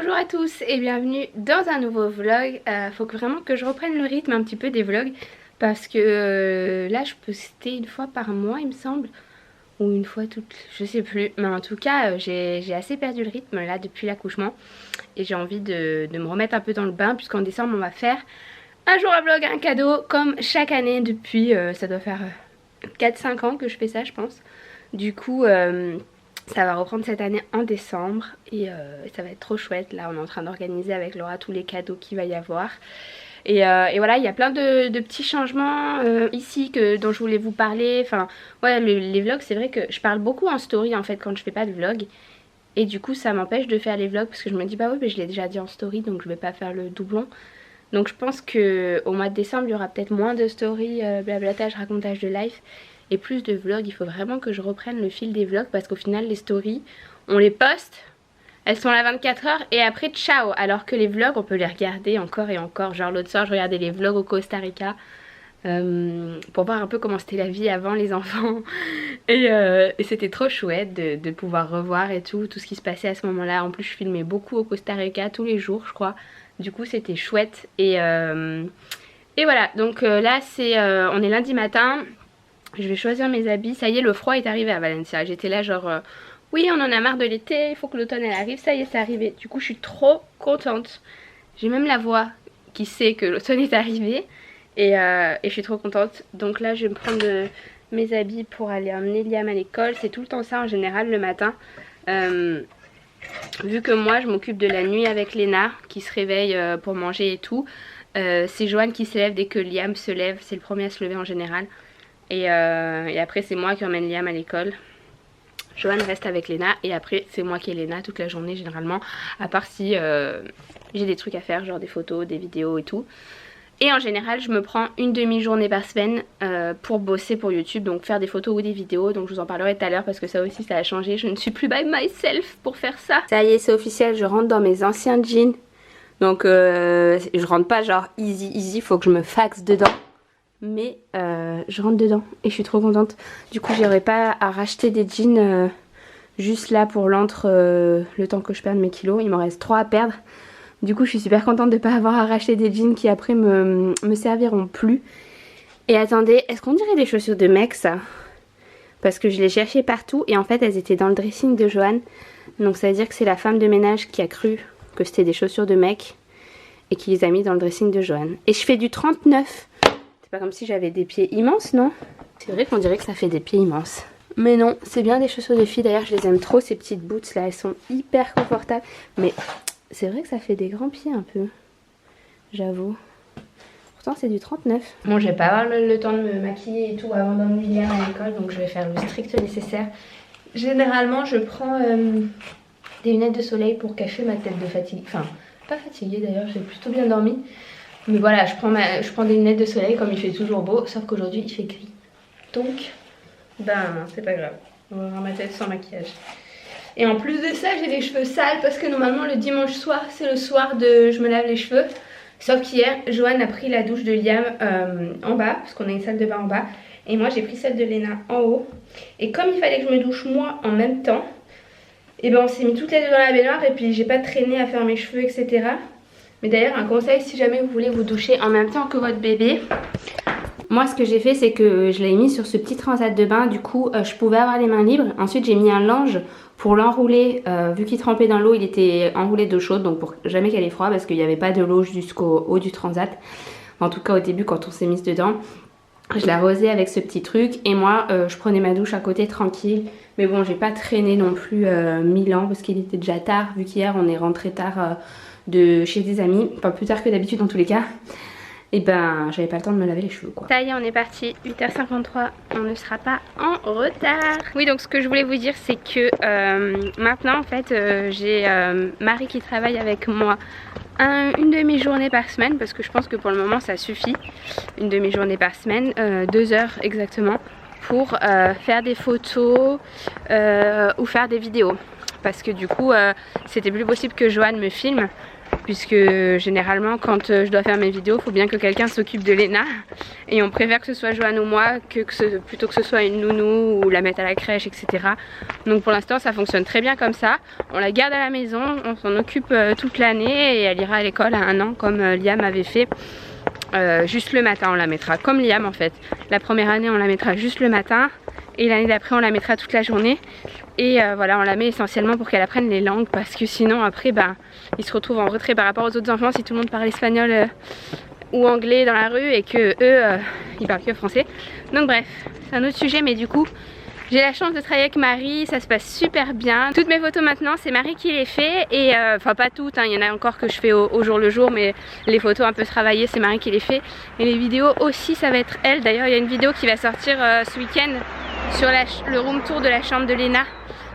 Bonjour à tous et bienvenue dans un nouveau vlog. Faut vraiment que je reprenne le rythme un petit peu des vlogs parce que là je postais une fois par mois il me semble, ou une fois toutes, je sais plus, mais en tout cas j'ai assez perdu le rythme là depuis l'accouchement et j'ai envie de me remettre un peu dans le bain puisqu'en décembre on va faire un jour un vlog, un cadeau comme chaque année depuis ça doit faire 4-5 ans que je fais ça je pense. Du coup ça va reprendre cette année en décembre et ça va être trop chouette. Là on est en train d'organiser avec Laura tous les cadeaux qu'il va y avoir. Et voilà, il y a plein de petits changements ici dont je voulais vous parler. Enfin ouais, les vlogs, c'est vrai que je parle beaucoup en story en fait quand je fais pas de vlog. Et du coup ça m'empêche de faire les vlogs parce que je me dis bah oui mais je l'ai déjà dit en story donc je vais pas faire le doublon. Donc je pense qu'au mois de décembre il y aura peut-être moins de story, blablatage, racontage de life et plus de vlogs. Il faut vraiment que je reprenne le fil des vlogs parce qu'au final les stories on les poste, elles sont là 24 heures et après ciao. Alors que les vlogs on peut les regarder encore et encore. Genre l'autre soir je regardais les vlogs au Costa Rica pour voir un peu comment c'était la vie avant les enfants et c'était trop chouette de pouvoir revoir et tout ce qui se passait à ce moment là. En plus je filmais beaucoup au Costa Rica tous les jours je crois. Du coup c'était chouette et voilà donc là c'est on est lundi matin. Je vais choisir mes habits. Ça y est, le froid est arrivé à Valencia. J'étais là genre oui on en a marre de l'été, il faut que l'automne elle arrive. Ça y est c'est arrivé. Du coup je suis trop contente. J'ai même la voix qui sait que l'automne est arrivé. Et je suis trop contente. Donc là je vais me prendre mes habits pour aller emmener Liam à l'école. C'est tout le temps ça en général le matin. Vu que moi je m'occupe de la nuit avec Léna qui se réveille pour manger et tout. C'est Joanne qui se lève dès que Liam se lève. C'est le premier à se lever en général. Et après c'est moi qui emmène Liam à l'école. Joanne reste avec Léna et après c'est moi qui ai Léna toute la journée généralement. À part si j'ai des trucs à faire genre des photos, des vidéos et tout. Et en général je me prends une demi-journée par semaine pour bosser pour YouTube. Donc faire des photos ou des vidéos. Donc je vous en parlerai tout à l'heure parce que ça aussi ça a changé. Je ne suis plus by myself pour faire ça. Ça y est c'est officiel, je rentre dans mes anciens jeans. Donc je rentre pas genre easy, faut que je me faxe dedans. Mais je rentre dedans et je suis trop contente. Du coup j'aurais pas à racheter des jeans juste là pour l'entre le temps que je perde mes kilos. Il m'en reste 3 à perdre. Du coup je suis super contente de pas avoir à racheter des jeans qui après me serviront plus. Et attendez, est-ce qu'on dirait des chaussures de mec ça? Parce que je les cherchais partout et en fait elles étaient dans le dressing de Joanne. Donc ça veut dire que c'est la femme de ménage qui a cru que c'était des chaussures de mec et qui les a mis dans le dressing de Joanne. Et je fais du 39. C'est pas comme si j'avais des pieds immenses, non? C'est vrai qu'on dirait que ça fait des pieds immenses. Mais non, c'est bien des chaussures de filles. D'ailleurs, je les aime trop, ces petites boots là. Elles sont hyper confortables. Mais c'est vrai que ça fait des grands pieds un peu. J'avoue. Pourtant, c'est du 39. Bon, je vais pas avoir le temps de me maquiller et tout avant d'emmener Liam à l'école. Donc, je vais faire le strict nécessaire. Généralement, je prends des lunettes de soleil pour cacher ma tête de fatigue. Enfin, pas fatiguée d'ailleurs, j'ai plutôt bien dormi. Mais voilà, je prends des lunettes de soleil comme il fait toujours beau, sauf qu'aujourd'hui il fait gris. Donc, ben c'est pas grave. On va voir ma tête sans maquillage. Et en plus de ça, j'ai les cheveux sales parce que normalement le dimanche soir, c'est le soir de je me lave les cheveux. Sauf qu'hier, Joanne a pris la douche de Liam en bas, parce qu'on a une salle de bain en bas. Et moi j'ai pris celle de Léna en haut. Et comme il fallait que je me douche moi en même temps, et ben on s'est mis toutes les deux dans la baignoire et puis j'ai pas traîné à faire mes cheveux, etc. Mais d'ailleurs un conseil, si jamais vous voulez vous doucher en même temps que votre bébé, moi ce que j'ai fait c'est que je l'ai mis sur ce petit transat de bain. Du coup je pouvais avoir les mains libres. Ensuite j'ai mis un linge pour l'enrouler. Vu qu'il trempait dans l'eau il était enroulé d'eau chaude. Donc pour jamais qu'elle ait froid parce qu'il n'y avait pas de l'eau jusqu'au haut du transat. En tout cas au début quand on s'est mise dedans. Je l'arrosais avec ce petit truc et moi je prenais ma douche à côté tranquille. Mais bon j'ai pas traîné non plus 1000 ans parce qu'il était déjà tard. Vu qu'hier on est rentré tard de chez des amis, enfin plus tard que d'habitude dans tous les cas. Et ben j'avais pas le temps de me laver les cheveux quoi. Ça y est on est parti, 8h53, on ne sera pas en retard. Oui donc ce que je voulais vous dire c'est que maintenant en fait j'ai Marie qui travaille avec moi une demi-journée par semaine parce que je pense que pour le moment ça suffit. Une demi-journée par semaine, 2 heures exactement pour faire des photos ou faire des vidéos. Parce que du coup c'était plus possible que Joanne me filme. puisque généralement quand je dois faire mes vidéos, il faut bien que quelqu'un s'occupe de Léna et on préfère que ce soit Joanne ou moi plutôt que ce soit une nounou ou la mettre à la crèche, etc. Donc pour l'instant ça fonctionne très bien comme ça, on la garde à la maison, on s'en occupe toute l'année et elle ira à l'école à 1 an comme Liam avait fait. Juste le matin on la mettra comme Liam en fait. La première année on la mettra juste le matin et l'année d'après on la mettra toute la journée. Et voilà, on la met essentiellement pour qu'elle apprenne les langues parce que sinon après ils se retrouvent en retrait par rapport aux autres enfants si tout le monde parle espagnol ou anglais dans la rue et que eux ils parlent que français. Donc bref, c'est un autre sujet, mais du coup j'ai la chance de travailler avec Marie, ça se passe super bien. Toutes mes photos maintenant c'est Marie qui les fait et enfin pas toutes, hein, il y en a encore que je fais au jour le jour, mais les photos un peu travaillées c'est Marie qui les fait. Et les vidéos aussi ça va être elle. D'ailleurs il y a une vidéo qui va sortir ce week-end sur le room tour de la chambre de Léna.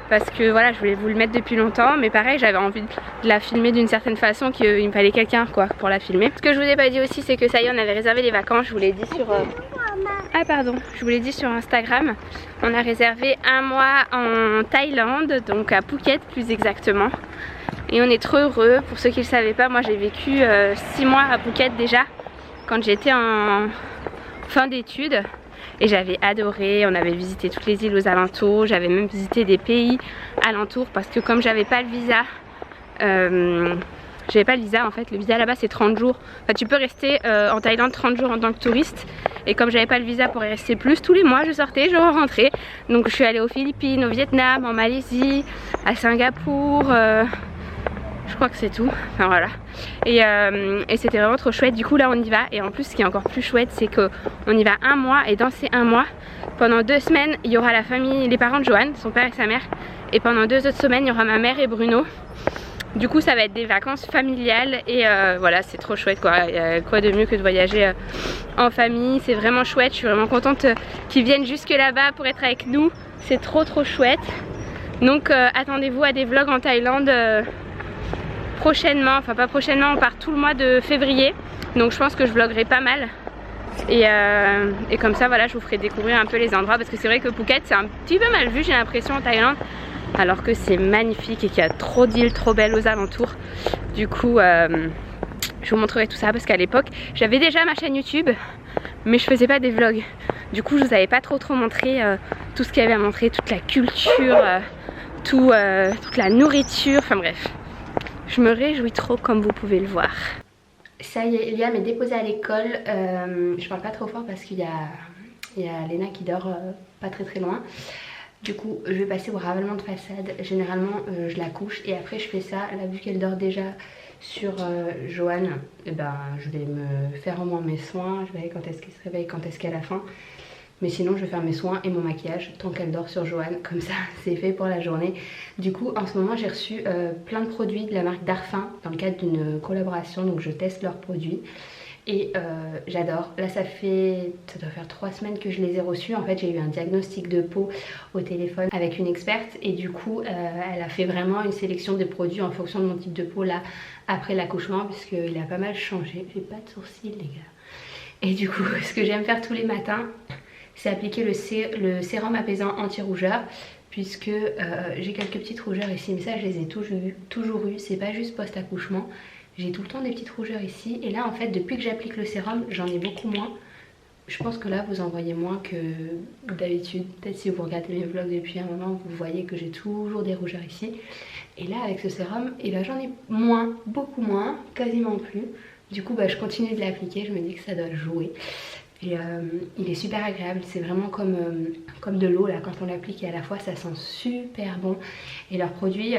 Parce que voilà, je voulais vous le mettre depuis longtemps, mais pareil j'avais envie de la filmer d'une certaine façon, qu'il me fallait quelqu'un quoi pour la filmer. Ce que je vous ai pas dit aussi c'est que ça y est, on avait réservé les vacances, je vous l'ai dit sur je vous l'ai dit sur Instagram. On a réservé 1 mois en Thaïlande, donc à Phuket plus exactement. Et on est trop heureux. Pour ceux qui ne le savaient pas, moi j'ai vécu 6 mois à Phuket déjà quand j'étais en fin d'études. Et j'avais adoré, on avait visité toutes les îles aux alentours, j'avais même visité des pays alentours parce que comme j'avais pas le visa, en fait, le visa là-bas c'est 30 jours. Enfin, tu peux rester en Thaïlande 30 jours en tant que touriste. Et comme j'avais pas le visa pour y rester plus, tous les mois je sortais, je rentrais. Donc je suis allée aux Philippines, au Vietnam, en Malaisie, à Singapour. Je crois que c'est tout, enfin voilà. Et c'était vraiment trop chouette. Du coup là on y va, et en plus ce qui est encore plus chouette c'est qu'on y va 1 mois, et dans ces 1 mois, pendant 2 semaines il y aura la famille, les parents de Joanne, son père et sa mère, et pendant 2 autres semaines il y aura ma mère et Bruno. Du coup ça va être des vacances familiales et voilà, c'est trop chouette quoi. Il y a quoi de mieux que de voyager en famille, c'est vraiment chouette. Je suis vraiment contente qu'ils viennent jusque là-bas pour être avec nous, c'est trop chouette. Donc attendez-vous à des vlogs en Thaïlande prochainement, enfin pas prochainement, on part tout le mois de février, donc je pense que je vloggerai pas mal et comme ça voilà, je vous ferai découvrir un peu les endroits, parce que c'est vrai que Phuket c'est un petit peu mal vu j'ai l'impression en Thaïlande, alors que c'est magnifique et qu'il y a trop d'îles trop belles aux alentours. Du coup je vous montrerai tout ça parce qu'à l'époque j'avais déjà ma chaîne YouTube mais je faisais pas des vlogs, du coup je vous avais pas trop montré tout ce qu'il y avait à montrer, toute la culture, toute la nourriture, enfin bref. Je me réjouis trop comme vous pouvez le voir. Ça y est, Liam est déposé à l'école. Je parle pas trop fort parce qu'il y a Léna qui dort pas très loin. Du coup je vais passer au ravalement de façade. Généralement je la couche et après je fais ça. Là vu qu'elle dort déjà sur Joanne, et ben, je vais me faire au moins mes soins. Je vais aller quand est-ce qu'elle se réveille, quand est-ce qu'elle a faim. Mais sinon je vais faire mes soins et mon maquillage tant qu'elle dort sur Joanne, comme ça c'est fait pour la journée. Du coup en ce moment j'ai reçu plein de produits de la marque Darphin dans le cadre d'une collaboration, donc je teste leurs produits. Et j'adore. Là ça doit faire 3 semaines que je les ai reçus. En fait j'ai eu un diagnostic de peau au téléphone avec une experte et du coup elle a fait vraiment une sélection des produits en fonction de mon type de peau là après l'accouchement, puisqu'il a pas mal changé. J'ai pas de sourcils les gars. Et du coup ce que j'aime faire tous les matins, c'est appliquer le sérum apaisant anti-rougeur, puisque j'ai quelques petites rougeurs ici, mais ça je les ai toujours eu, c'est pas juste post-accouchement. J'ai tout le temps des petites rougeurs ici, et là en fait depuis que j'applique le sérum j'en ai beaucoup moins. Je pense que là vous en voyez moins que d'habitude. Peut-être si vous regardez mes vlogs depuis un moment vous voyez que j'ai toujours des rougeurs ici. Et là avec ce sérum, et ben, j'en ai moins, beaucoup moins, quasiment plus. Du coup je continue de l'appliquer, je me dis que ça doit jouer. Et il est super agréable, c'est vraiment comme de l'eau là quand on l'applique, et à la fois ça sent super bon. Et leurs produits,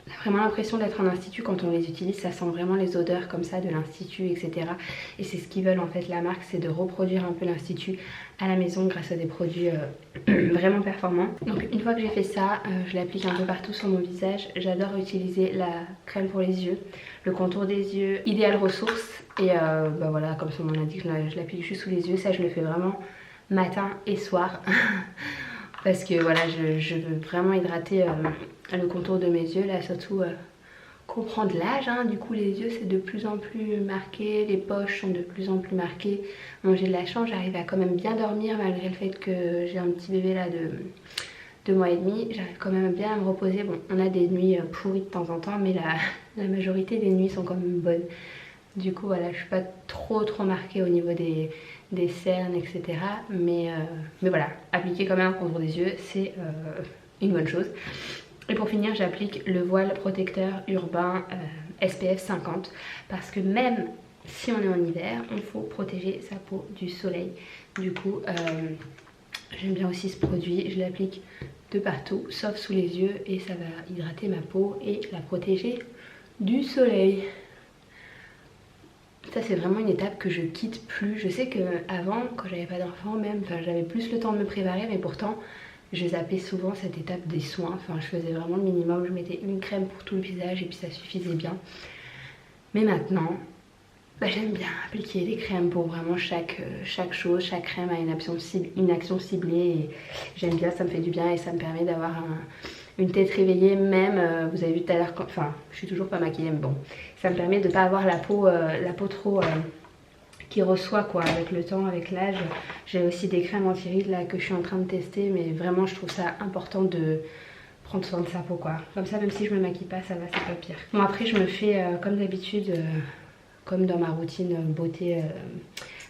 on a vraiment l'impression d'être en institut quand on les utilise, ça sent vraiment les odeurs comme ça de l'institut, etc. Et c'est ce qu'ils veulent en fait, la marque, c'est de reproduire un peu l'institut à la maison grâce à des produits vraiment performants. Donc une fois que j'ai fait ça, je l'applique un peu partout sur mon visage. J'adore utiliser la crème pour les yeux, le contour des yeux Idéal Ressources. Et voilà, comme son nom l'indique, je l'applique juste sous les yeux. Ça je le fais vraiment matin et soir. Parce que voilà, je veux vraiment hydrater le contour de mes yeux là, surtout qu'on prend de l'âge, hein. Du coup les yeux c'est de plus en plus marqué, les poches sont de plus en plus marquées. Bon, j'ai de la chance, j'arrive à quand même bien dormir malgré le fait que j'ai un petit bébé là 2 mois et demi, j'arrive quand même bien à me reposer. Bon, on a des nuits pourries de temps en temps, mais la majorité des nuits sont quand même bonnes. Du coup voilà, je suis pas trop marquée au niveau des cernes, etc. Mais voilà, appliquer quand même un contour des yeux, c'est une bonne chose. Et pour finir, j'applique le voile protecteur urbain SPF 50 parce que même si on est en hiver, il faut protéger sa peau du soleil. Du coup, j'aime bien aussi ce produit, je l'applique de partout, sauf sous les yeux, et ça va hydrater ma peau et la protéger du soleil. Ça c'est vraiment une étape que je quitte plus. Je sais qu'avant, quand j'avais pas d'enfant même, j'avais plus le temps de me préparer, mais pourtant je zappais souvent cette étape des soins. Enfin, je faisais vraiment le minimum, je mettais une crème pour tout le visage et puis ça suffisait bien. Mais maintenant, j'aime bien appliquer des crèmes pour vraiment chaque chose. Chaque crème a une action ciblée et j'aime bien, ça me fait du bien et ça me permet d'avoir une tête réveillée. Même, vous avez vu tout à l'heure, enfin je suis toujours pas maquillée mais bon, ça me permet de ne pas avoir la peau trop qui reçoit quoi avec le temps, avec l'âge. J'ai aussi des crèmes anti-rides là que je suis en train de tester, mais vraiment je trouve ça important de prendre soin de sa peau quoi. Comme ça, même si je me maquille pas, ça va, c'est pas pire. Bon, après je me fais comme d'habitude, comme dans ma routine beauté.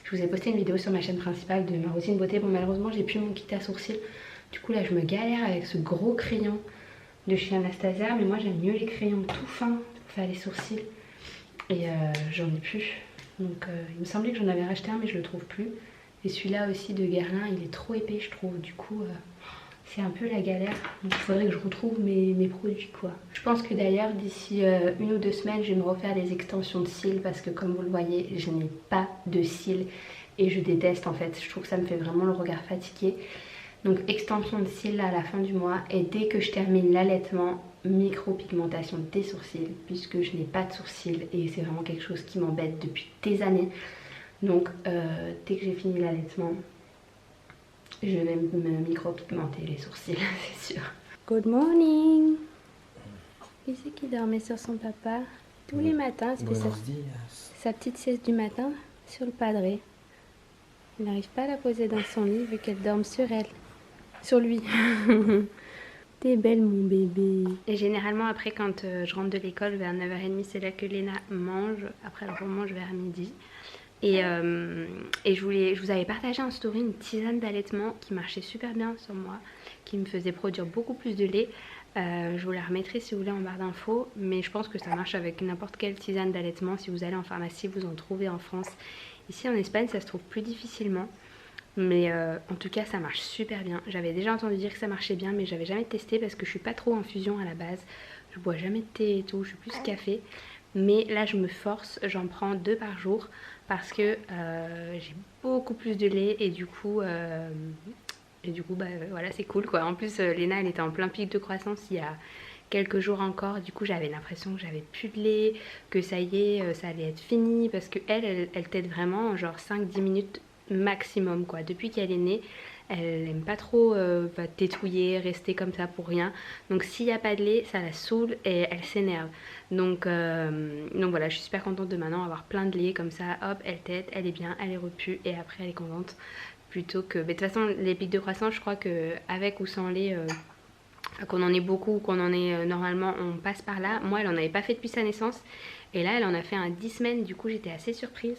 Je vous ai posté une vidéo sur ma chaîne principale de ma routine beauté. Bon, malheureusement j'ai plus mon kit à sourcils, du coup là je me galère avec ce gros crayon de chez Anastasia, mais moi j'aime mieux les crayons tout fins pour faire les sourcils et j'en ai plus. Donc il me semblait que j'en avais racheté un mais je le trouve plus. Et celui-là aussi de Guerlain, il est trop épais je trouve, du coup c'est un peu la galère. Donc il faudrait que je retrouve mes produits quoi. Je pense que d'ailleurs d'ici 1 ou 2 semaines je vais me refaire des extensions de cils parce que comme vous le voyez je n'ai pas de cils et je déteste en fait. Je trouve que ça me fait vraiment le regard fatigué. Donc extension de cils là à la fin du mois, et dès que je termine l'allaitement, micro-pigmentation des sourcils puisque je n'ai pas de sourcils et c'est vraiment quelque chose qui m'embête depuis des années. Donc dès que j'ai fini l'allaitement, je vais me micro-pigmenter les sourcils, c'est sûr. Good morning. Qui c'est qui dormait sur son papa tous les matins? Il fait sa petite sieste du matin sur le padré. Il n'arrive pas à la poser dans son lit, vu qu'elle dorme sur elle. Sur lui. T'es belle mon bébé. Et généralement après quand je rentre de l'école vers 9h30, c'est là que Léna mange. Après elle remange vers midi. Et je vous avais partagé en story une tisane d'allaitement qui marchait super bien sur moi, qui me faisait produire beaucoup plus de lait. Je vous la remettrai si vous voulez en barre d'infos, mais je pense que ça marche avec n'importe quelle tisane d'allaitement. Si vous allez en pharmacie, vous en trouvez en France. Ici en Espagne ça se trouve plus difficilement, mais en tout cas ça marche super bien. J'avais déjà entendu dire que ça marchait bien, mais j'avais jamais testé parce que je suis pas trop infusion à la base. Je bois jamais de thé et tout, je suis plus café. Mais là je me force, j'en prends 2 par jour parce que j'ai beaucoup plus de lait et du coup voilà, c'est cool quoi. En plus Léna elle était en plein pic de croissance il y a quelques jours encore, du coup j'avais l'impression que j'avais plus de lait, que ça y est, ça allait être fini, parce que elle t'aide vraiment genre 5-10 minutes maximum quoi. Depuis qu'elle est née, elle aime pas trop tétouiller, rester comme ça pour rien, donc s'il n'y a pas de lait ça la saoule et elle s'énerve. Donc voilà, je suis super contente de maintenant avoir plein de lait comme ça, hop elle tète, elle est bien, elle est repue et après elle est contente. Plutôt que, mais de toute façon les pics de croissance je crois que avec ou sans lait, qu'on en ait beaucoup ou qu'on en ait normalement, on passe par là. Moi elle en avait pas fait depuis sa naissance et là elle en a fait un 10 semaines, du coup j'étais assez surprise.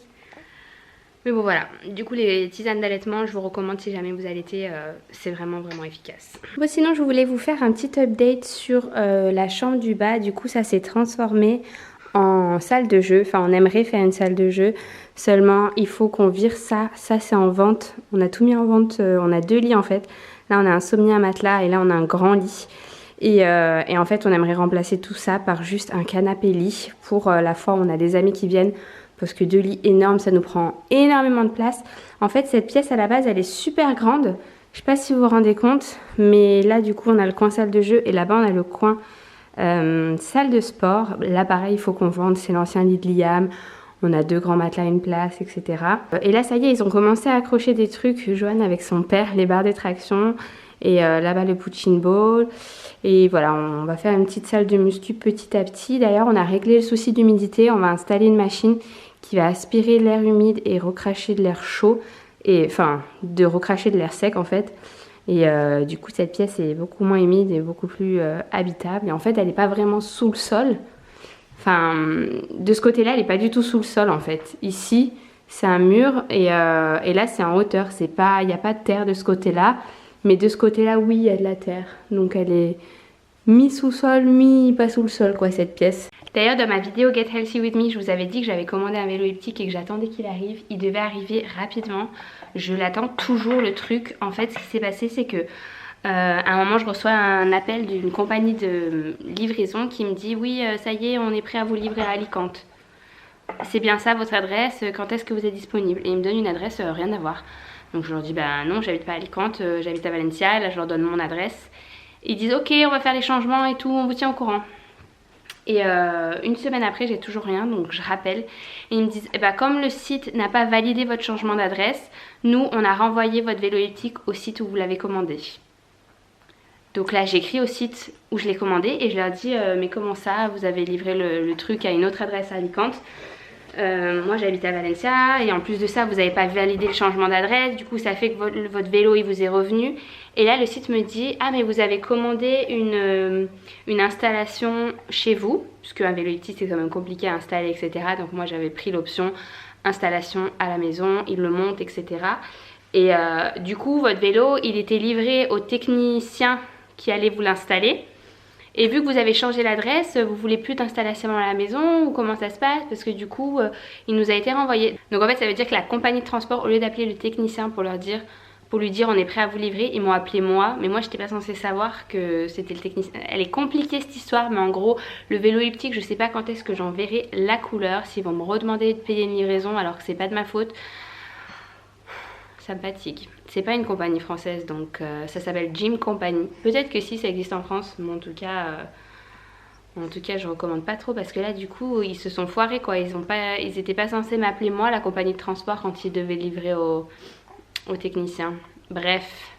Mais bon voilà, du coup les tisanes d'allaitement je vous recommande si jamais vous allaitez, c'est vraiment efficace. Bon sinon je voulais vous faire un petit update sur la chambre du bas. Du coup ça s'est transformé en salle de jeu, enfin on aimerait faire une salle de jeu, seulement il faut qu'on vire ça c'est en vente, on a tout mis en vente, on a 2 lits en fait. Là on a un sommier à matelas et là on a un grand lit. Et en fait on aimerait remplacer tout ça par juste un canapé lit pour la fois où on a des amis qui viennent. Parce que 2 lits énormes ça nous prend énormément de place. En fait cette pièce à la base elle est super grande. Je sais pas si vous vous rendez compte. Mais là du coup on a le coin salle de jeu. Et là-bas on a le coin salle de sport. Là pareil il faut qu'on vende. C'est l'ancien lit de Liam. On a 2 grands matelas, une place, etc. Et là ça y est, ils ont commencé à accrocher des trucs. Joanne avec son père, les barres de traction. Et là-bas le punching ball. Et voilà, on va faire une petite salle de muscu petit à petit. D'ailleurs on a réglé le souci d'humidité. On va installer une machine qui va aspirer l'air humide et recracher de l'air chaud. Et enfin, de recracher de l'air sec en fait. Et du coup cette pièce est beaucoup moins humide et beaucoup plus habitable. Et en fait elle n'est pas vraiment sous le sol. Enfin de ce côté là elle n'est pas du tout sous le sol en fait. Ici c'est un mur et là c'est en hauteur. Il n'y a pas de terre de ce côté là. Mais de ce côté là oui il y a de la terre. Donc elle est mi-sous-sol, mi-pas sous le sol quoi cette pièce. D'ailleurs dans ma vidéo Get Healthy With Me je vous avais dit que j'avais commandé un vélo elliptique et que j'attendais qu'il arrive. Il devait arriver rapidement. Je l'attends toujours le truc. En fait ce qui s'est passé c'est que à un moment je reçois un appel d'une compagnie de livraison qui me dit oui ça y est on est prêt à vous livrer à Alicante. C'est bien ça votre adresse, quand est-ce que vous êtes disponible? Et il me donne une adresse rien à voir. Donc je leur dis bah non j'habite pas à Alicante, j'habite à Valencia. Là je leur donne mon adresse. Ils disent ok on va faire les changements et tout, on vous tient au courant. Et une semaine après j'ai toujours rien donc je rappelle et ils me disent eh ben, comme le site n'a pas validé votre changement d'adresse, nous on a renvoyé votre vélo elliptique au site où vous l'avez commandé. Donc là j'écris au site où je l'ai commandé et je leur dis mais comment ça vous avez livré le truc à une autre adresse à Alicante. Moi j'habite à Valencia et en plus de ça vous n'avez pas validé le changement d'adresse, du coup ça fait que votre vélo il vous est revenu. Et là le site me dit ah mais vous avez commandé une installation chez vous, puisque un vélo elliptique c'est quand même compliqué à installer etc. Donc moi j'avais pris l'option installation à la maison, il le monte etc. Et du coup votre vélo il était livré au technicien qui allait vous l'installer. Et vu que vous avez changé l'adresse, vous voulez plus d'installation à la maison ou comment ça se passe? Parce que du coup, il nous a été renvoyé. Donc en fait, ça veut dire que la compagnie de transport, au lieu d'appeler le technicien pour lui dire on est prêt à vous livrer, ils m'ont appelé moi. Mais moi, j'étais pas censée savoir que c'était le technicien. Elle est compliquée cette histoire, mais en gros, le vélo elliptique, je sais pas quand est-ce que j'en verrai la couleur. S'ils vont me redemander de payer une livraison alors que c'est pas de ma faute. Ça me fatigue. C'est pas une compagnie française donc ça s'appelle Jim Company. Peut-être que si ça existe en France, mais en tout cas je recommande pas trop parce que là du coup ils se sont foirés quoi. Ils étaient pas censés m'appeler moi la compagnie de transport quand ils devaient livrer au technicien. Bref.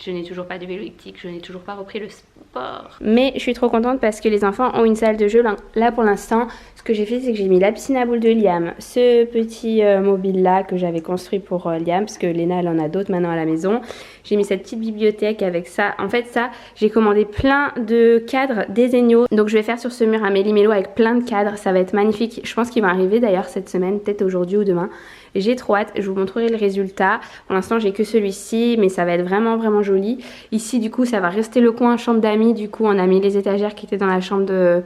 Je n'ai toujours pas de vélo elliptique, je n'ai toujours pas repris le sport. Mais je suis trop contente parce que les enfants ont une salle de jeu. Là pour l'instant, ce que j'ai fait c'est que j'ai mis la piscine à boules de Liam, ce petit mobile là que j'avais construit pour Liam, parce que Léna elle en a d'autres maintenant à la maison. J'ai mis cette petite bibliothèque avec ça. En fait ça, j'ai commandé plein de cadres Desenio. Donc je vais faire sur ce mur un méli-mélo avec plein de cadres, ça va être magnifique. Je pense qu'il va arriver d'ailleurs cette semaine, peut-être aujourd'hui ou demain. J'ai trop hâte, je vous montrerai le résultat. Pour l'instant j'ai que celui-ci mais ça va être vraiment joli. Ici du coup ça va rester le coin chambre d'amis. Du coup on a mis les étagères qui étaient dans la chambre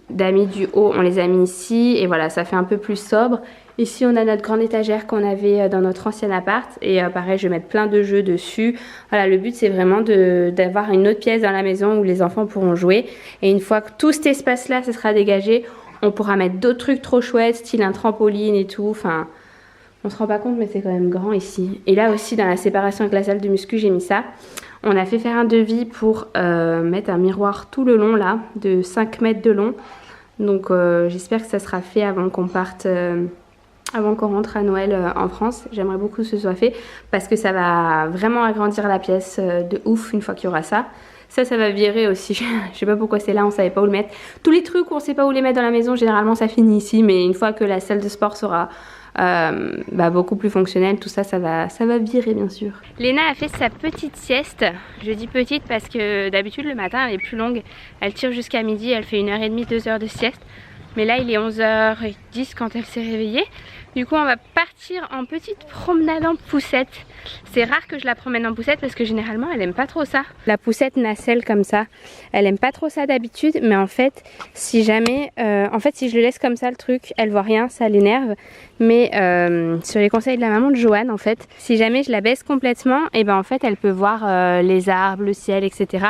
d'amis du haut, on les a mis ici. Et voilà ça fait un peu plus sobre. Ici on a notre grande étagère qu'on avait dans notre ancien appart. Et pareil je vais mettre plein de jeux dessus. Voilà le but c'est vraiment d'avoir une autre pièce dans la maison où les enfants pourront jouer. Et une fois que tout cet espace là se sera dégagé, on pourra mettre d'autres trucs trop chouettes, style un trampoline et tout. Enfin on se rend pas compte mais c'est quand même grand ici. Et là aussi dans la séparation avec la salle de muscu j'ai mis ça. On a fait faire un devis pour mettre un miroir tout le long là, de 5 mètres de long. Donc j'espère que ça sera fait avant qu'on parte, avant qu'on rentre à Noël en France. J'aimerais beaucoup que ce soit fait parce que ça va vraiment agrandir la pièce de ouf une fois qu'il y aura ça. Ça va virer aussi, je sais pas pourquoi c'est là, on savait pas où le mettre. Tous les trucs où on sait pas où les mettre dans la maison, généralement ça finit ici. Mais une fois que la salle de sport sera beaucoup plus fonctionnelle, tout ça, ça va virer bien sûr. Léna a fait sa petite sieste. Je dis petite parce que d'habitude le matin elle est plus longue. Elle tire jusqu'à midi, elle fait 1h30, 2h de sieste. Mais là il est 11h10 quand elle s'est réveillée. Du coup on va partir en petite promenade en poussette. C'est rare que je la promène en poussette parce que généralement elle aime pas trop ça. La poussette nacelle comme ça, elle aime pas trop ça d'habitude. Mais en fait si jamais, si je le laisse comme ça le truc, elle voit rien, ça l'énerve. Mais sur les conseils de la maman de Joanne en fait, si jamais je la baisse complètement, et ben en fait elle peut voir les arbres, le ciel etc.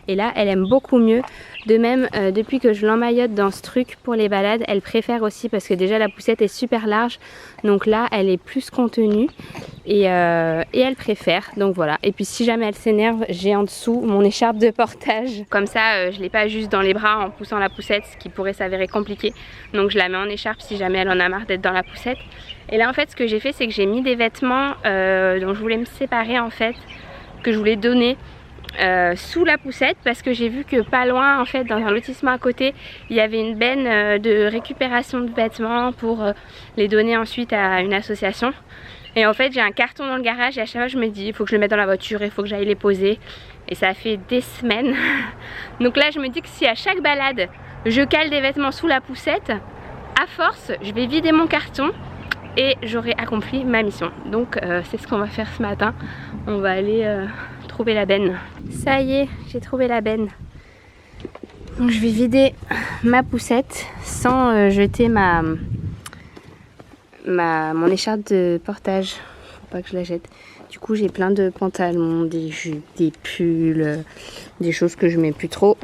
Et là elle aime beaucoup mieux. De même depuis que je l'emmaillote dans ce truc pour les balades, elle préfère aussi parce que déjà la poussette est super large. Donc là elle est plus contenue et elle préfère, donc voilà. Et puis si jamais elle s'énerve, j'ai en dessous mon écharpe de portage. Comme ça je l'ai pas juste dans les bras en poussant la poussette, ce qui pourrait s'avérer compliqué. Donc je la mets en écharpe si jamais elle en a marre d'être dans la poussette. Et là en fait ce que j'ai fait c'est que j'ai mis des vêtements dont je voulais me séparer en fait, que je voulais donner sous la poussette parce que j'ai vu que pas loin en fait dans un lotissement à côté il y avait une benne de récupération de vêtements pour les donner ensuite à une association. Et en fait j'ai un carton dans le garage et à chaque fois je me dis il faut que je le mette dans la voiture, il faut que j'aille les poser. Et ça fait des semaines. Donc là je me dis que si à chaque balade je cale des vêtements sous la poussette, à force je vais vider mon carton et j'aurai accompli ma mission. Donc c'est ce qu'on va faire ce matin. On va aller trouver la benne. Ça y est, j'ai trouvé la benne. Donc je vais vider ma poussette sans jeter mon écharpe de portage. Faut pas que je la jette. Du coup j'ai plein de pantalons, des jupes, des pulls, des choses que je mets plus trop,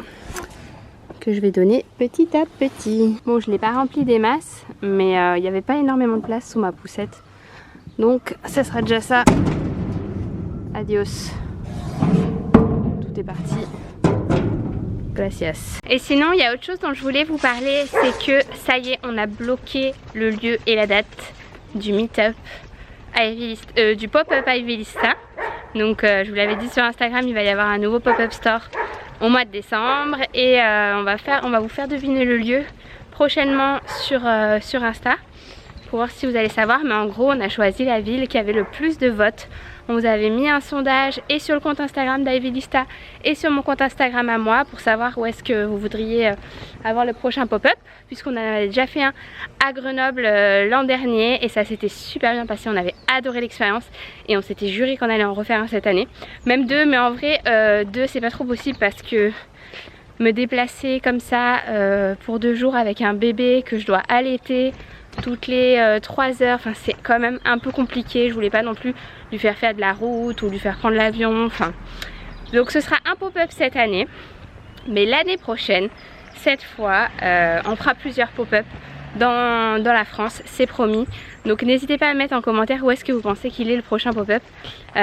que je vais donner petit à petit. Bon, je l'ai pas rempli des masses, mais il n'y avait pas énormément de place sous ma poussette. Donc ça sera déjà ça. Adios. Tout est parti. Gracias. Et sinon, il y a autre chose dont je voulais vous parler, c'est que ça y est, on a bloqué le lieu et la date du meet-up, du pop-up Ivilista. Donc je vous l'avais dit sur Instagram, il va y avoir un nouveau pop-up store au mois de décembre et on va vous faire deviner le lieu prochainement sur Insta pour voir si vous allez savoir. Mais en gros on a choisi la ville qui avait le plus de votes. On vous avait mis un sondage et sur le compte Instagram d'Ivilista et sur mon compte Instagram à moi pour savoir où est-ce que vous voudriez avoir le prochain pop-up, puisqu'on avait déjà fait un à Grenoble l'an dernier et ça s'était super bien passé. On avait adoré l'expérience et on s'était juré qu'on allait en refaire un cette année, même deux, mais en vrai deux c'est pas trop possible parce que me déplacer comme ça pour 2 jours avec un bébé que je dois allaiter toutes les 3 heures, enfin c'est quand même un peu compliqué. Je voulais pas non plus lui faire de la route ou lui faire prendre l'avion, enfin. Donc ce sera un pop-up cette année, mais l'année prochaine, cette fois, on fera plusieurs pop-up dans la France, c'est promis. Donc n'hésitez pas à mettre en commentaire où est-ce que vous pensez qu'il est le prochain pop-up. On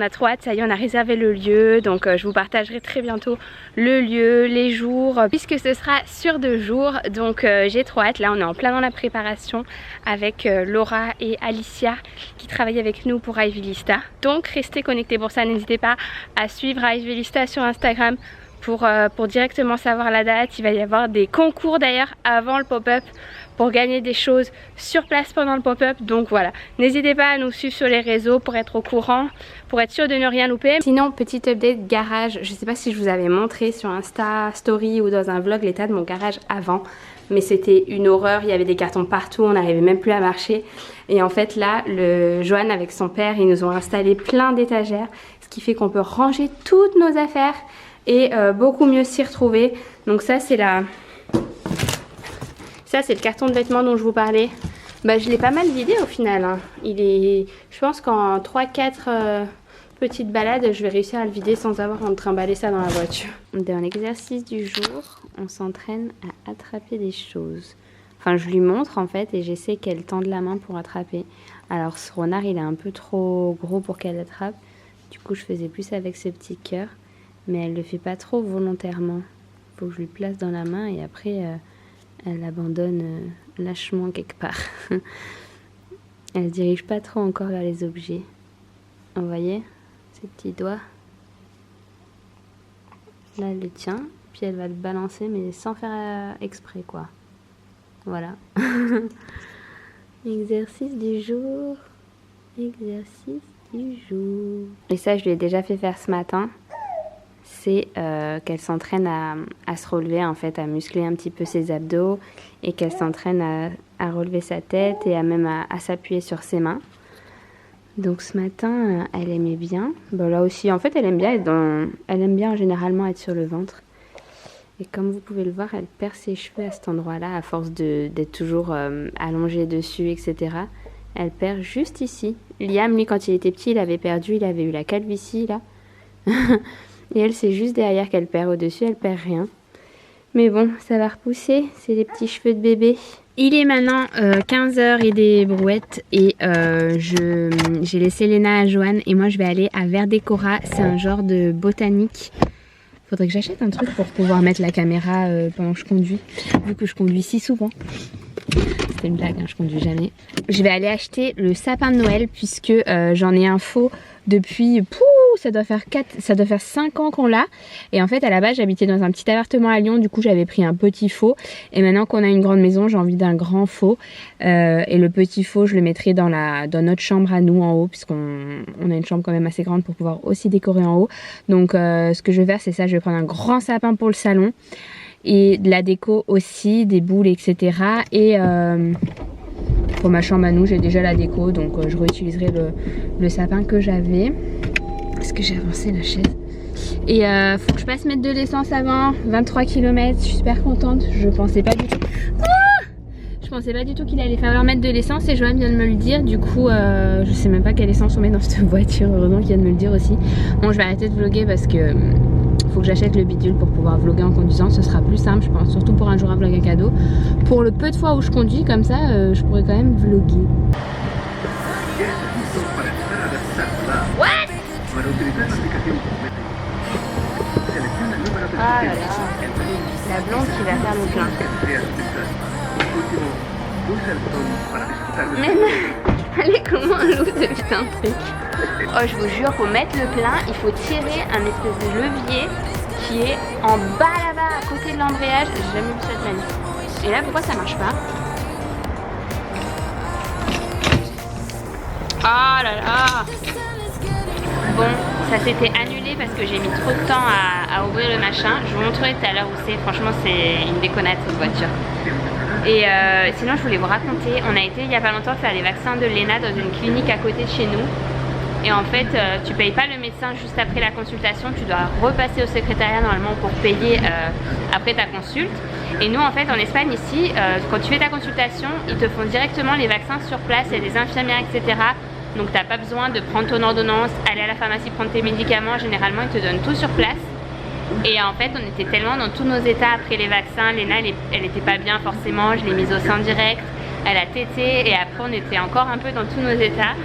a trop hâte, ça y est, on a réservé le lieu, donc je vous partagerai très bientôt le lieu, les jours, puisque ce sera sur 2 jours. Donc j'ai trop hâte. Là on est en plein dans la préparation avec Laura et Alicia qui travaillent avec nous pour Ivilista. Donc restez connectés pour ça, n'hésitez pas à suivre Ivilista sur Instagram pour directement savoir la date. Il va y avoir des concours d'ailleurs avant le pop-up pour gagner des choses sur place pendant le pop-up. Donc voilà, n'hésitez pas à nous suivre sur les réseaux pour être au courant, pour être sûr de ne rien louper. Sinon, petit update garage, je sais pas si je vous avais montré sur Insta Story ou dans un vlog l'état de mon garage avant, mais c'était une horreur, il y avait des cartons partout, on n'arrivait même plus à marcher. Et en fait là, Johan avec son père, ils nous ont installé plein d'étagères, ce qui fait qu'on peut ranger toutes nos affaires et beaucoup mieux s'y retrouver. Donc ça c'est le carton de vêtements dont je vous parlais. Bah, je l'ai pas mal vidé au final, hein. Je pense qu'en 3-4 petites balades je vais réussir à le vider sans avoir à me trimballer ça dans la voiture. Dans l'exercice du jour, on s'entraîne à attraper des choses. Enfin je lui montre en fait et j'essaie qu'elle tende la main pour attraper. Alors ce renard il est un peu trop gros pour qu'elle attrape. Du coup je faisais plus avec ce petit cœur. Mais elle le fait pas trop volontairement. Faut que je lui place dans la main et après elle abandonne lâchement quelque part. Elle se dirige pas trop encore vers les objets. Vous voyez ses petits doigts. Là elle le tient, puis elle va le balancer mais sans faire exprès quoi. Voilà. Exercice du jour. Exercice du jour. Et ça je lui ai déjà fait faire ce matin. C'est qu'elle s'entraîne à se relever en fait, à muscler un petit peu ses abdos et qu'elle s'entraîne à relever sa tête et même à s'appuyer sur ses mains. Donc ce matin elle aimait bien. Bon là aussi en fait elle aime bien généralement être sur le ventre. Et comme vous pouvez le voir, elle perd ses cheveux à cet endroit-là à force d'être toujours allongée dessus, etc. Elle perd juste ici. Liam lui quand il était petit il avait eu la calvitie là. Et elle, c'est juste derrière qu'elle perd. Au-dessus, elle perd rien. Mais bon, ça va repousser. C'est les petits cheveux de bébé. Il est maintenant 15h et des brouettes. Et j'ai laissé Léna à Johan. Et moi, je vais aller à Verdecora. C'est un genre de botanique. Faudrait que j'achète un truc pour pouvoir mettre la caméra pendant que je conduis. Vu que je conduis si souvent. C'était une blague, hein, je conduis jamais. Je vais aller acheter le sapin de Noël puisque j'en ai un faux depuis ça doit faire 5 ans qu'on l'a. Et en fait à la base j'habitais dans un petit appartement à Lyon, du coup j'avais pris un petit faux. Et maintenant qu'on a une grande maison, j'ai envie d'un grand faux. Et le petit faux je le mettrai dans notre chambre à nous en haut, puisqu'on a une chambre quand même assez grande pour pouvoir aussi décorer en haut. Donc ce que je vais faire c'est ça, je vais prendre un grand sapin pour le salon. Et de la déco aussi, des boules etc. Et pour ma chambre à nous j'ai déjà la déco, donc je réutiliserai le sapin que j'avais. Est-ce que j'ai avancé la chaise? Et faut que je passe mettre de l'essence avant, 23 km, je suis super contente, je pensais pas du tout. Je pensais pas du tout qu'il allait falloir mettre de l'essence et Joanne vient de me le dire, du coup je sais même pas quelle essence on met dans cette voiture, heureusement qu'il vient de me le dire aussi. Bon, je vais arrêter de vlogger parce que faut que j'achète le bidule pour pouvoir vlogger en conduisant, ce sera plus simple je pense, surtout pour un jour un vlog à cadeau. Pour le peu de fois où je conduis comme ça, je pourrais quand même vlogger. What? Ah là là, la blonde qui va faire mon plein. Mais non, allez, comment un loup de putain de truc. Oh, je vous jure, pour mettre le plein, il faut tirer un espèce de levier qui est en bas là-bas, à côté de l'embrayage. J'ai jamais vu ça de ma vie. Et là, pourquoi ça marche pas? Oh là là. Bon, ça s'était annulé parce que j'ai mis trop de temps à ouvrir le machin. Je vous montrerai tout à l'heure où c'est. Franchement, c'est une déconnade cette voiture. Et sinon, je voulais vous raconter, on a été il y a pas longtemps faire les vaccins de Léna dans une clinique à côté de chez nous. Et en fait, tu payes pas le médecin juste après la consultation, tu dois repasser au secrétariat normalement pour payer après ta consulte. Et nous, en fait, en Espagne ici, quand tu fais ta consultation, ils te font directement les vaccins sur place, il y a des infirmières, etc. Donc t'as pas besoin de prendre ton ordonnance, aller à la pharmacie prendre tes médicaments, généralement ils te donnent tout sur place. Et en fait on était tellement dans tous nos états après les vaccins, Léna elle était pas bien forcément, je l'ai mise au sein direct, elle a tété et après on était encore un peu dans tous nos états.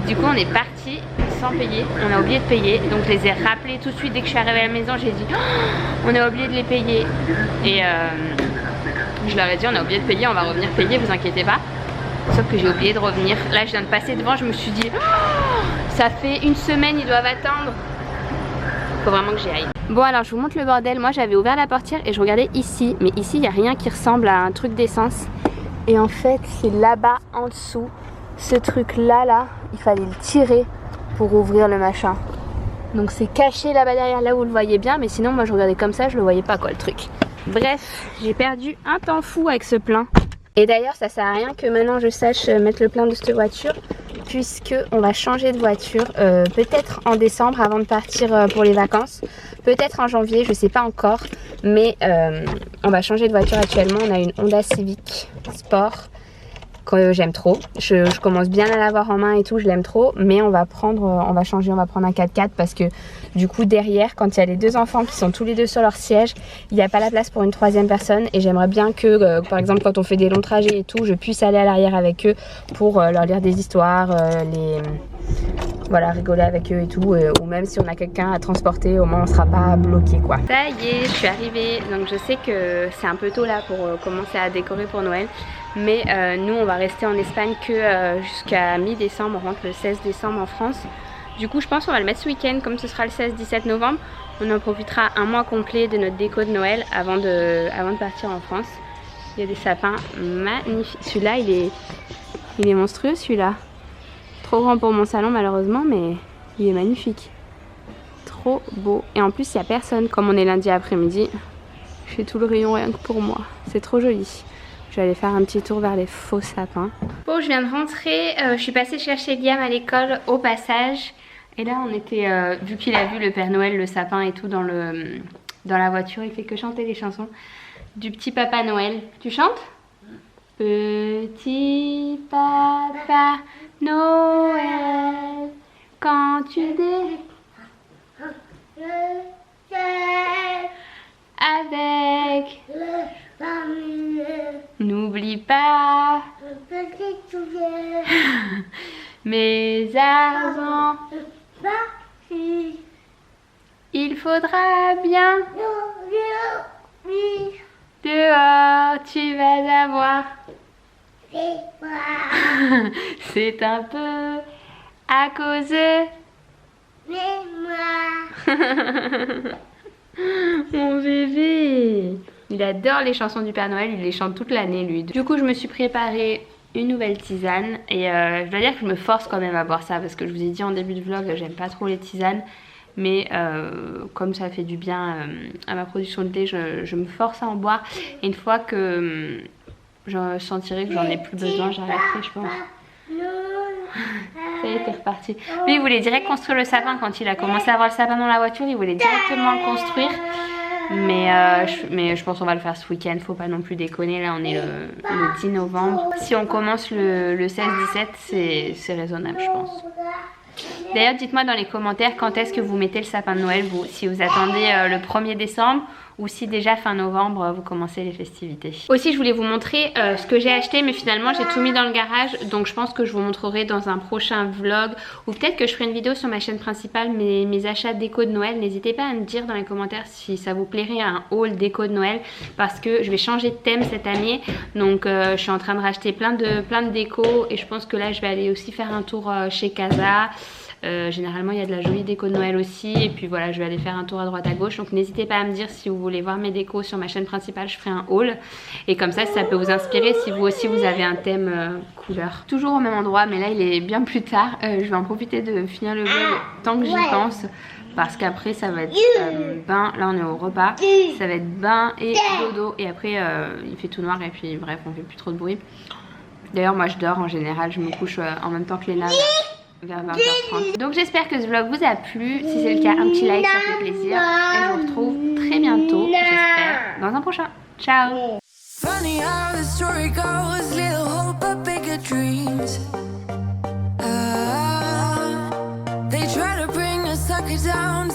Du coup on est parti sans payer, on a oublié de payer, donc je les ai rappelés tout de suite dès que je suis arrivée à la maison, j'ai dit oh, on a oublié de les payer. Et je leur ai dit on a oublié de payer, on va revenir payer, vous inquiétez pas. Sauf que j'ai oublié de revenir. Là je viens de passer devant, je me suis dit oh, ça fait une semaine, ils doivent attendre. Faut vraiment que j'y aille. Bon alors je vous montre le bordel. Moi j'avais ouvert la portière et je regardais ici. Mais ici il n'y a rien qui ressemble à un truc d'essence. Et en fait c'est là-bas en dessous. Ce truc là, il fallait le tirer pour ouvrir le machin. Donc c'est caché là-bas derrière, là où vous le voyez bien. Mais sinon moi je regardais comme ça, je le voyais pas quoi le truc. Bref, j'ai perdu un temps fou avec ce plein. Et d'ailleurs ça sert à rien que maintenant je sache mettre le plein de cette voiture, puisque on va changer de voiture peut-être en décembre avant de partir pour les vacances, peut-être en janvier, je sais pas encore, mais on va changer de voiture actuellement. On a une Honda Civic Sport que j'aime trop, je commence bien à l'avoir en main et tout, je l'aime trop, mais on va changer, on va prendre un 4x4 parce que du coup derrière quand il y a les deux enfants qui sont tous les deux sur leur siège, il n'y a pas la place pour une troisième personne et j'aimerais bien que par exemple quand on fait des longs trajets et tout, je puisse aller à l'arrière avec eux pour leur lire des histoires, voilà, rigoler avec eux et tout, ou même si on a quelqu'un à transporter, au moins on sera pas bloqué quoi. Ça y est, je suis arrivée, donc je sais que c'est un peu tôt là pour commencer à décorer pour Noël, mais nous on va rester en Espagne que jusqu'à mi-décembre, on rentre le 16 décembre en France. Du coup je pense qu'on va le mettre ce week-end, comme ce sera le 16-17 novembre, on en profitera un mois complet de notre déco de Noël avant de partir en France. Il y a des sapins magnifiques, celui-là il est monstrueux celui-là. Trop grand pour mon salon malheureusement, mais il est magnifique. Trop beau. Et en plus il n'y a personne. Comme on est lundi après-midi, je fais tout le rayon rien que pour moi. C'est trop joli. Je vais aller faire un petit tour vers les faux sapins. Bon, je viens de rentrer. Je suis passée chercher Liam à l'école au passage. Et là on était, vu qu'il a vu le Père Noël, le sapin et tout dans la voiture, il fait que chanter les chansons du petit Papa Noël. Tu chantes? Petit Papa Noël, quand tu avec n'oublie pas mais avant il faudra bien dehors tu vas avoir c'est un peu à cause Mon bébé. Il adore les chansons du Père Noël, il les chante toute l'année lui. Du coup je me suis préparé une nouvelle tisane et je dois dire que je me force quand même à boire ça parce que je vous ai dit en début de vlog j'aime pas trop les tisanes. Mais comme ça fait du bien à ma production de lait, je me force à en boire. Et une fois que je sentirai que j'en ai plus besoin, j'arrêterai je pense. Ça y est, t'es reparti. Lui il voulait direct construire le sapin quand il a commencé à avoir le sapin dans la voiture. Il voulait directement le construire. Mais je pense qu'on va le faire ce week-end, faut pas non plus déconner, là on est le 10 novembre. Si on commence le 16-17 c'est raisonnable je pense. D'ailleurs dites-moi dans les commentaires quand est-ce que vous mettez le sapin de Noël, vous, si vous attendez le 1er décembre ou si déjà fin novembre vous commencez les festivités. Aussi je voulais vous montrer ce que j'ai acheté mais finalement j'ai tout mis dans le garage, donc je pense que je vous montrerai dans un prochain vlog ou peut-être que je ferai une vidéo sur ma chaîne principale mes achats déco de Noël. N'hésitez pas à me dire dans les commentaires si ça vous plairait un haul déco de Noël parce que je vais changer de thème cette année, donc je suis en train de racheter plein de déco et je pense que là je vais aller aussi faire un tour chez Casa. Généralement il y a de la jolie déco de Noël aussi et puis voilà je vais aller faire un tour à droite à gauche, donc n'hésitez pas à me dire si vous voulez voir mes décos sur ma chaîne principale, je ferai un haul et comme ça peut vous inspirer si vous aussi vous avez un thème couleur. Toujours au même endroit mais là il est bien plus tard, je vais en profiter de finir le vlog tant que j'y pense parce qu'après ça va être bain, là on est au repas, ça va être bain et dodo et après il fait tout noir et puis bref on fait plus trop de bruit. D'ailleurs moi je dors en général, je me couche en même temps que Léna vers 20h30. Donc j'espère que ce vlog vous a plu. Si c'est le cas, un petit like, ça fait plaisir. Et je vous retrouve très bientôt, j'espère, dans un prochain. Ciao. Funny how the story goes, little hope but bigger dreams. They try to bring a sucker down.